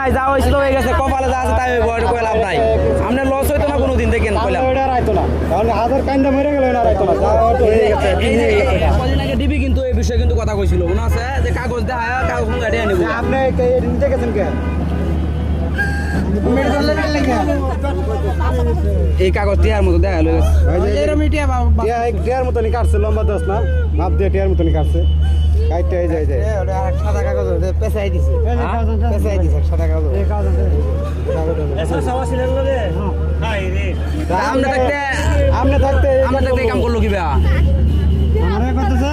ভাই যা হয়েছিল হয়ে গেছে, কপালে যা আছে তাই হইব, এটা কই লাভ নাই। আপনি লস হইতো না কোনোদিন দেখেন কইলাম। ওটা রাইতো না, কারণ হাজার কান্দা মরে গেল না, রাইতো না, যা তো হয়ে গেছে। কদিন আগে ডিবি কিন্তু এই বিষয়ে কিন্তু কথা কইছিল, মনে আছে যে কাগজ দেখায় কাগজ গাড়ি আনিব। আপনি নিতে গেছেন কে? এই কাগজ টিয়ার মতো দেখা লই গেছে, টিয়ার মতনই কাটছে, লম্বা দশ না, মাপ দিয়ে টিয়ার মতনই কাটছে, কাটতে হয়ে যায় যায়। সাদা কাগজ পেঁচাই দিছে, পেঁচাই দিছে সাদা কাগজ। আমরা থাকতে এই কাম করলো কিবা। আমার কথা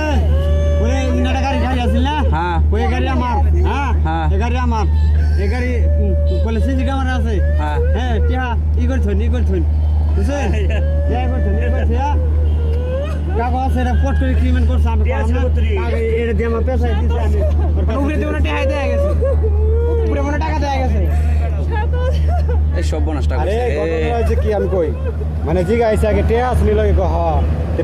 ওরে ইনাটা গাড়ি খাই আছিল না, হ্যাঁ ওই গাড়ি আমার, হ্যাঁ হ্যাঁ এই গাড়ি আমার, এই গাড়ি বলে সিজি ক্যামেরা আছে, হ্যাঁ হ্যাঁ টিয়া ই করছুন বুঝছেন, টিয়া করছুন কাগজ এটা পোস্ট করে ক্রিমেন্ট করছে, আমি এটা দিয়ে আমার পেশায় দিছে, আমি উপরে দিয়ে টাকা দেয়া গেছে, উপরে মনে টাকা দেয়া গেছে। এই সব বনাসটা আরে করছে ঘটনা হয়েছে কি আমি কই, মানে জিগা আইসা আগে টিয়া আসনি লগে হ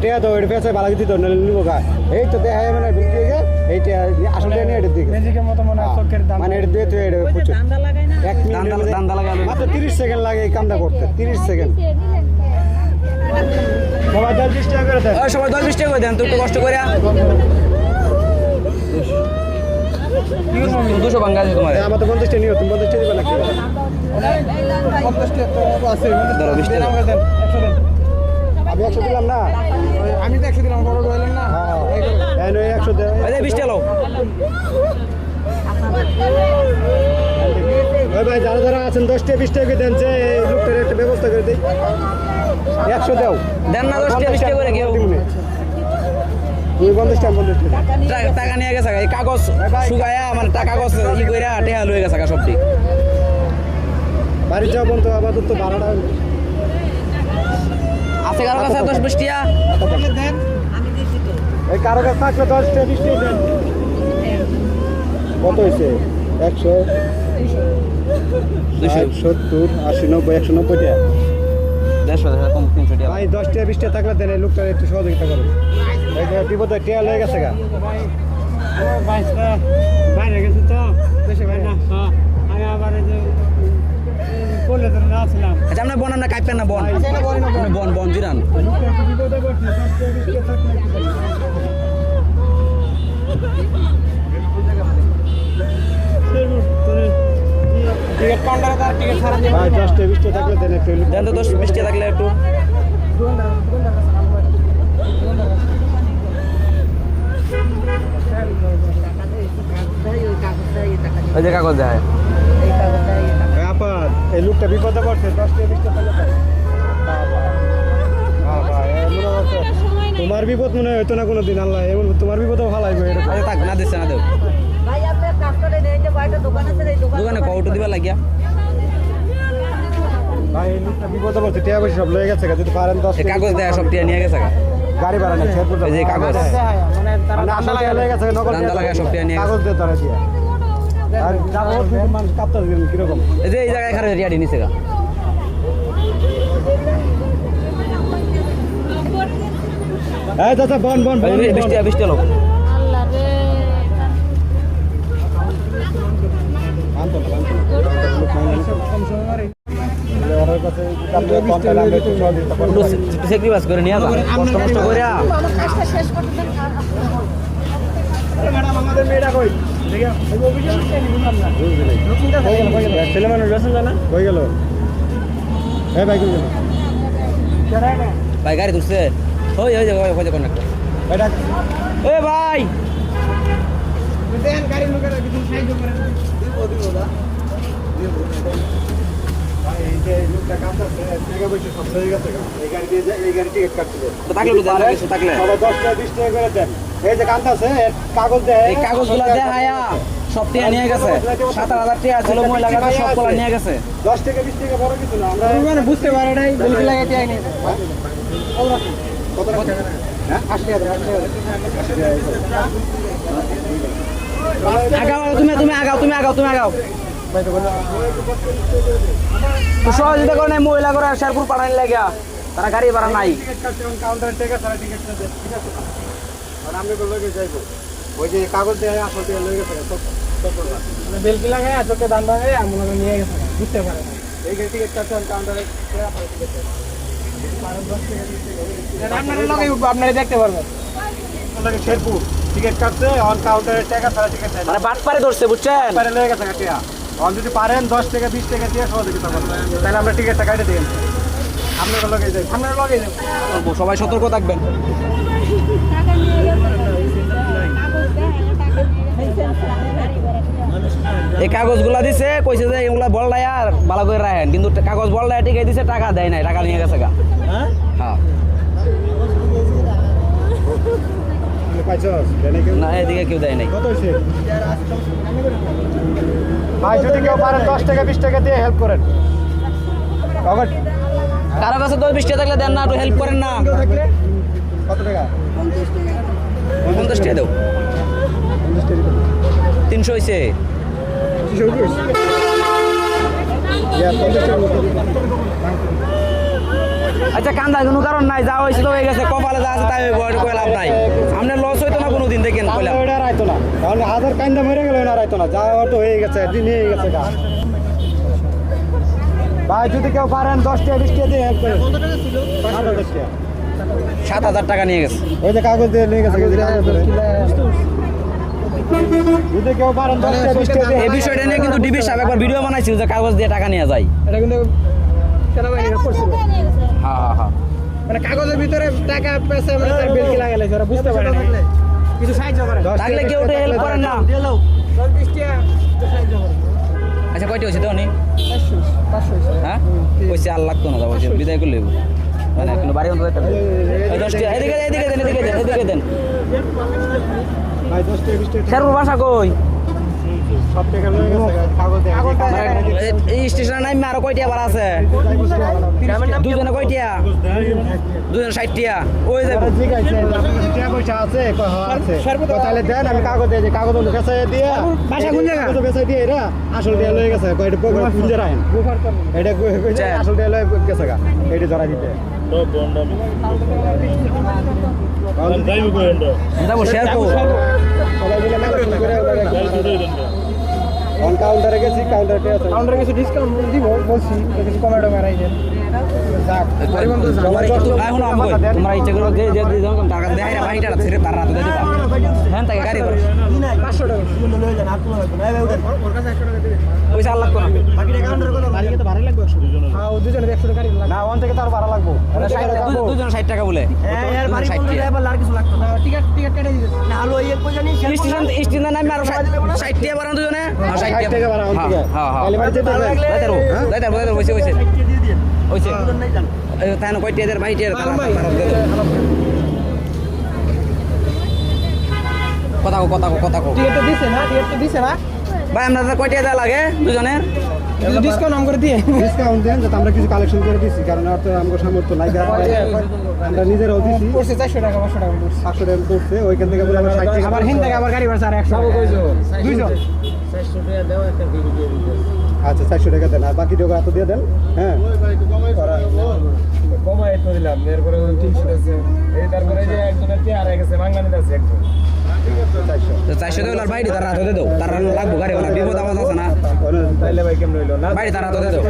টিয়া তো এটা পেশায় ভালো দিত না নিব গা, এই তো দেখা মানে ঢুকে গে এইটা আসলে নিয়ে এটা দিকে ম্যাজিকের মতো মনে হয় চোখের দাম, মানে এটা দিয়ে তো এটা পুচু 1 মিনিট দান্দা লাগালো মাত্র 30 সেকেন্ড লাগে এই কামটা করতে, 30 সেকেন্ড। সবাই 10 টাকা করে দেন, ওই সবাই 10 টাকা করে দেন তো, একটু কষ্ট করে 200 ভাঙা আছে তোমার। আমার তো 50 টাকা নিও, তুমি 50 টাকা দিবা নাকি? 50 টাকা তো আছে, ধরো 20 টাকা দেন 100 দেন। আমি 100 দিলাম না, আমি তো 100 দিলাম, বড় হইলেন না। হ্যাঁ এই 100 দে, এই 20 টাকা লও। ওই ভাই যারা যারা আছেন 10 টাকা 20 টাকা দেন, যে এই লোকটার একটা ব্যবস্থা করে দেই, 100 দাও দেন না 10 টাকা 20 টাকা করে কেউ। তুমি 50 টাকা টাকা নিয়ে গেছে, এই কাগজ শুকায়া মানে কাগজ ই কইরা টেহা লয়ে গেছে সব ঠিক। বাড়ি যাও বন্ধু, আপাতত ভাড়াটা আছে কারো কাছে 10 টাকা? দেন, এই কারো কাছে থাকলে 10 টাকা 20 টাকা দেন। কত হয়েছে? 100 70 80 90 190 টাকা। 150 কম 300 টাকা। ভাই 10 টাকা 20 টাকা থাকলে দেন, এই লোকটা একটু সহযোগিতা করুন। এই যে বিপদে টিয়া লয়ে গেছে গা, বাইরে গেছে তো দেশে ভাই না, আমি আবার এই যে করলে তো না ছিলাম। আচ্ছা আমরা বন, আমরা কাইপেন না বন, আপনি বন বন জিরান। টিকিট কাউন্টারে তার টিকিট ছাড়া দিয়ে ভাই 10 টাকা 20 টাকা থাকলে দেন একটু। দেন তো 10 টাকা থাকলে একটু। ওই যে কাগজ দেয়। আপা এই লোকটা বিপদে পড়ছে, 10 টাকা 20 টাকা থাকলে দেন। তোমার বিপদ মনে হয়তো না কোনোদিন, আল্লাহ এমন তোমার বিপদও ভালো লাগবে এরকম। আচ্ছা থাক, না দিচ্ছে না দেও। ভাই আপনার কাস্টমার এই যে বাইরে দোকান আছে, এই দোকানে কৌটো দিবা লাগিয়া। ভাই এই লোকটা বিপদে পড়ছে, টিয়া পয়সা সব লয়ে গেছে গা, যদি পারেন 10 এই টাকা কাগজ দেয় সব টিয়া নিয়ে গেছে গা। গাড়ি ভাড়া নেই, শেরপুর এই যে কাগজ মানে তারা মানে আসল টিয়া লয়ে গেছে, নকল দান্দা লাগায় সব টিয়া নিয়ে গেছে। কাগজ দিয়ে তারা দিয়া আর যাবো মানুষ কাঁপতে দিবেন কিরকম। এই যে এই জায়গায় এখানে রিয়াডি নিছে গা। এই দাদা বন বন বন 20 টাকা লোক। আল্লাহ রে ওর কাছে আপনি কন্টাক্ট নাম্বার একটু সহযোগিতা করুন। একটু সেক্রিফাইস করে নিয়ে যা, কষ্ট কষ্ট করে। কাজটা শেষ করতে দেন। ম্যাডাম আমাদের মেয়েটা কই? ছেলে মানুষ বেসন জানা কই গেল? হ্যাঁ ভাই কই গেল? ভাই গাড়ি তুলছে, ওই ওই যে ওই যে কন্ডাক্টর। এটা এ ভাই দেন গাড়ি লোকেরা কিছু সাহায্য করেন। ভাই এই যে লোকটা কাঁপতেছে, টাকা পয়সা সব হয়ে গেছে গা। এই গাড়ি দিয়ে এই গাড়ি টিকিট কাটছিল। তো থাকলে তো দেন কিছু থাকলে। সবাই 10 টাকা 20 টাকা করে দেন। এই যে কাঁপতেছে কাগজ দেয়, এই কাগজগুলো দেখায়া সব টিয়া নিয়ে গেছে। 7,000 টাকা ছিল মহিলা কাছে, সবগুলো নিয়ে গেছে। 10 টাকা 20 টাকা বড় কিছু না। আমরা মানে বুঝতে পারে নাই, বলতে লাগে টিয়া নিয়ে। কত টাকা? হ্যাঁ 80 টাকা 80 টাকা। আগাও তুমি আগাও, তুমি আগাও, তুমি আগাও। তো সহযোগিতা করে নাই মহিলা করে শেরপুর পাঠানি লাগিয়া, তারা গাড়ি ভাড়া নাই। টিকিট কাটছে কাউন্টারে টাকা ছাড়া টিকিট দেন, ঠিক আছে? আর আমি বললে যাইবো ওই যে কাগজ দেয় আসল টাকা লয়ে গেছে সব বেলকি লাগায় চোখে দান লাগায় মনে করে নিয়ে গেছে বুঝতে পারে না এই টিকিট কাটছেন কাউন্টারে আপনারা লগে উঠবো আপনারা দেখতে পারবেন আপনাকে শেরপুর টিকিট কাটছে অন কাউন্টারে টাকা ছাড়া টিকিট দেয় না মানে বাটপারে ধরছে বুঝছেন পারে লেগে গেছে টাকা অন যদি পারেন 10 টাকা 20 টাকা দিয়ে সহযোগিতা করবেন তাহলে আমরা টিকিটটা কাটে দিই আপনারা লগে যাই আপনারা লগে যান বলবো, সবাই সতর্ক থাকবেন। টাকা নিয়ে গেছে কাগজ দেয় এই কাগজগুলা দিছে কইছে যে এগুলা বললাই আর ভালো করে রাখেন, কিন্তু কাগজ বললাই টিকে দিছে, টাকা দেয় নাই, টাকা নিয়ে গেছে গা। হ্যাঁ পাইছস জানি কেউ না, এদিকে কেউ দেয় নাই। কত হইছে ভাই যদি কেউ পারেন 10 টাকা 20 টাকা দিয়ে হেল্প করেন কত কারো কাছে 10-20 টাকা থাকলে দেন না, একটু হেল্প করেন না। থাকলে কত টাকা 50 টাকা দাও, 50 টাকা 300 হইছে। আচ্ছা কান্দার কোনো কারণ নাই, যা হয়েছে তো হয়ে গেছে, কপালে যা আছে তাই হইব, এটা কই লাভ নাই। আপনার লস হইতো না কোনোদিন, দেখেন কইলাম। ওটা রাইতো না কারণ হাজার কান্দা মরে গেল না রাইতো না যা অটো হয়ে গেছে দিন হয়ে গেছে গা ভাই যদি কেউ পারেন 10 টাকা 20 টাকা দিয়ে হেল্প করেন 7,000 টাকা নিয়ে গেছে। ওই যে কাগজ দিয়ে নিয়ে গেছে যদি কেউ পারেন 10 টাকা 20 টাকা দিয়ে এই বিষয়টা নিয়ে কিন্তু ডিবি সাহেব একবার ভিডিও বানাইছিল যে কাগজ দিয়ে টাকা নিয়ে যায়। এটা কিন্তু সেনাবাহিনীরা করছিল নিয়ে গেছে হ্যাঁ হ্যাঁ হ্যাঁ, মানে কাগজের ভিতরে টাকা পয়সা মানে তার বেলকি লাগাইছে ওরা বুঝতে পারে না কিছু সাহায্য করে 10 থাকলে কেউ হেল্প করেন না। 20 টাকা সাহায্য করে আচ্ছা কয়টি হয়েছে তো উনি? 500 হ্যাঁ কইছে আর লাগতো না, যাবো বিদায় করলে মানে কোনো বাড়ি অন্তত একটা 10 টাকা এদিকে দেন, এদিকে দেন, এদিকে দেন, এদিকে দেন। ভাই 10 টাকা 20 টাকা শেরপুর বাসা কই? সব টাকা লয়ে গেছে কাগজ দিয়ে এই স্টেশনে নামে আরো কয়টিয়া ভাড়া আছে? দুজনে কয়টিয়া? দুজনে 60 টিয়া। ওই যাবো টাকা পয়সা আছে আছে তাহলে দেন আমি কাগজ দিয়ে যে কাগজ বেচা দিয়ে বাসা কোন জায়গা? কাগজ বেচা দিয়ে এরা আসল দিয়ে লয়ে গেছে কয়টা পুঁজে রাখেন এটা কইছে আসল দিয়ে লয়ে গেছে গা এইটা ধরা দিতে যাবো শেরপুর। সবাই মিলে ম্যানেজ করে অন কাউন্টারে গেছি কাউন্টারে আছে কাউন্টারে কিছু ডিসকাউন্ট দিব বলছি কিছু কমে টমে রাখেন যাক এখন আমি কই, তোমরা ইচ্ছা করো যে যে যখন টাকা দেয় না বাহিটা ছেড়ে তার রাতে দিবা। হ্যাঁ তাই গাড়ি করে 500 টাকা পয়সা আর লাগতো না। হ্যাঁ দুজনে 100 টাকা গাড়ি না ওখান থেকে তার ভাড়া লাগবো দুজন 60 টাকা বলে। দুজন 60 টাকা। টিকিট কেটে দিতে স্টেশন নামে আরো 60 টাকা বাড়ান দুজনে। 60 60 টাকা ভাড়া ওখান থেকে হ্যাঁ হ্যাঁ তাহলে বাড়ি যেতে হবে যাইতার হইছে হইছে হইছে তাই না কয়টি এদের বাইটি কথা কো কথা কো কথা কো। টিকিট তো দিছে না ভাই আপনাদের কয়টি দেওয়া লাগে দুজনের? ডিসকাউন্ট আম করে দিয়ে ডিসকাউন্ট দেন যাতে আমরা কিছু কালেকশন করে দিছি কারণ আর তো আমাদের সামর্থ্য নাই আমরা নিজেরাও দিছি পড়ছে 400 টাকা 500 টাকা পড়ছে 500 টাকা করছে ওইখান থেকে বলে আমরা 60 টাকা আবার হিন থেকে আবার গাড়ি ভাড়া আর 100 টাকা 200 আচ্ছা 400 টাকা দেন আর বাকি টাকা এত দিয়ে দেন হ্যাঁ কমাই তো দিলাম এরপরে 300 আছে এই তারপরে যে একজনের চেয়ে আর গেছে বাঙালি আছে একজন 400 টাকা বাইরে তার রাতে দাও, তার লাগবো গাড়ি ভাড়া, বিপদ আপদ আছে না, তাইলে ভাই কেমন হইলো না বাইরে তার রাতে দাও।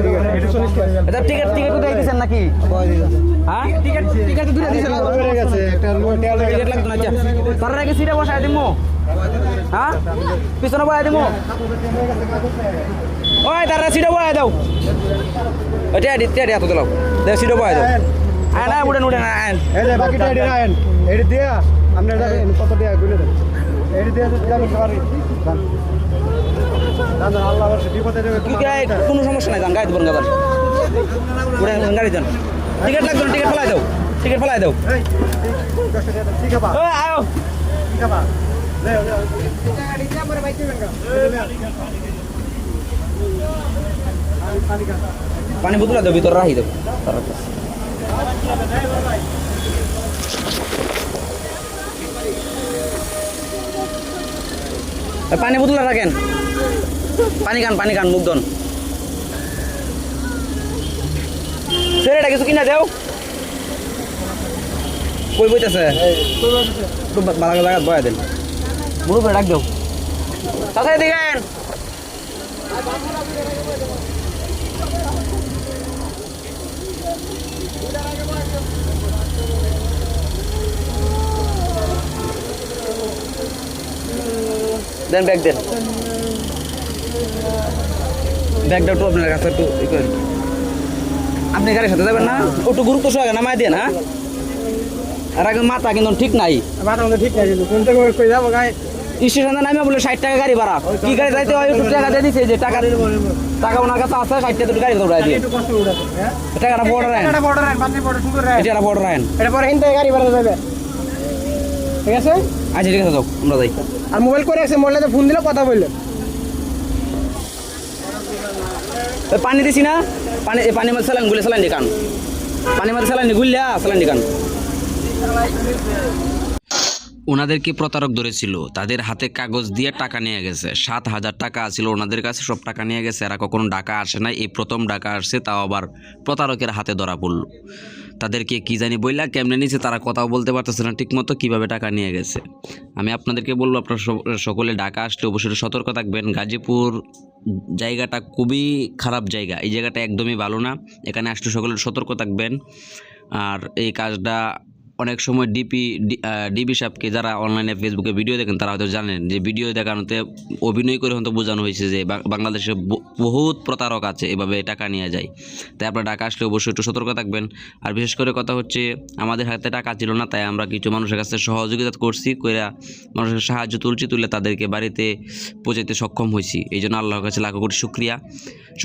এটা টিকিট টিকিট তো দিয়েছেন নাকি? হ্যাঁ টিকিট তো দুটো দিছে বেড়ে গেছে একটা টিকিট লাগতো না। আচ্ছা তার আগে সিটে বসায় দিমু, হ্যাঁ পিছনে বসায় দিমু। ওই তার সিটে বসায় দাও, ওইটা দিতে এত দিলাম, দে সিটে বসায় দাও। আয় না উড়েন উড়েন আয়। এই যে বাকিটা এডি রাখেন এডি দিয়া আপনি কত দিয়া কইলে দেন এডি দিয়া যাবেন সবারই দাদা আল্লাহ বর্ষ বিপদে দেবে কি গায় কোনো সমস্যা নাই, যান গাড়ি দেবেন গাদার উড়েন গাড়ি দেন। টিকিট লাগতো না, টিকিট ফেলাই দাও, টিকিট ফেলাই দাও। এই 10 টাকা দেন ঠিক আছে ওই আয়ো ঠিক আছে লে গাড়ি দিয়ে পরে বাইক দিবেন পানি বোতল দাও, ভিতরে রাখি দাও। পানি বোতল রাখেন, পানি খান মুখ দন। ছেলেটা কিছু কিনা দেও, কই বইতেছে একটু ভালো জায়গা বয়া দেন, মুড়ো করে ডাক দেও। তাছাড়া দেখেন দেন ব্যাগ দেন ব্যাগটা একটু আপনার কাছে একটু ই করেন। আপনি গাড়ির সাথে যাবেন না একটু গুরুত্ব সহকারে নামাই দিয়ে না আর এখন মাথা কিন্তু ঠিক নাই মাথা মতো ঠিক আছে কোন থেকে কই যাবো গায়ে স্টেশনে নামে বলে 60 টাকা গাড়ি ভাড়া কি গাড়ি যাইতে হয় একটু টাকা দিয়ে দিছে যে টাকা ওনার কাছে আছে 60 টাকা দুটো গাড়ি দৌড়াই দিয়ে একটু কষ্ট উঠাতে হ্যাঁ টাকাটা বর্ডার আইন এটা বর্ডার বান্দি বর্ডার সুন্দর রায় এটা বর্ডার আইন এটা পরে হিন্দে গাড়ি ভাড়া যাবে ঠিক আছে আচ্ছা ঠিক আছে যাও আমরা যাই আর মোবাইল করে আছে মোবাইলে ফোন দিলে কথা বললো ওই পানি দিছি না পানি মধ্যে স্যালাইন গুলে স্যালাইন দিকান পানি মধ্যে স্যালাইন গুললা স্যালাইন দিকান ওনাদেরকে প্রতারক ধরেছিল, তাদের হাতে কাগজ দিয়ে টাকা নিয়ে গেছে। 7,000 টাকা ছিল ওনাদের কাছে, সব টাকা নিয়ে গেছে। এরা কখনো ঢাকা আসে নাই, এই প্রথম ঢাকা আসছে, তাও আবার প্রতারকের হাতে ধরা পড়লো। তাদেরকে কি জানি বইলা কেমনে নিয়েছে, তারা কথাও বলতে পারতেছে না ঠিকমতো, কীভাবে টাকা নিয়ে গেছে। আমি আপনাদেরকে বলবো আপনারা সকলে ঢাকা আসলে অবশ্যই সতর্ক থাকবেন। গাজীপুর জায়গাটা খুবই খারাপ জায়গা, এই জায়গাটা একদমই ভালো না। এখানে আসলে সকলে সতর্ক থাকবেন। আর এই কাজটা অনেক সময় ডিবি সাহেবকে যারা অনলাইনে ফেসবুকে ভিডিও দেখেন তারা হয়তো জানেন যে ভিডিও দেখানোতে অভিনয় করে হয়তো বোঝানো হয়েছে যে বাংলাদেশে বহুত প্রতারক আছে, এভাবে টাকা নিয়ে যায়। তাই আপনারা টাকা আসলে অবশ্যই একটু সতর্ক থাকবেন। আর বিশেষ করে কথা হচ্ছে আমাদের হাতে টাকা ছিল না, তাই আমরা কিছু মানুষের কাছে সহযোগিতা করছি, কইরা মানুষের সাহায্য তুলে তাদেরকে বাড়িতে পৌঁছাতে সক্ষম হয়েছি। এই জন্য আল্লাহর কাছে লাখো কোটি শুকরিয়া।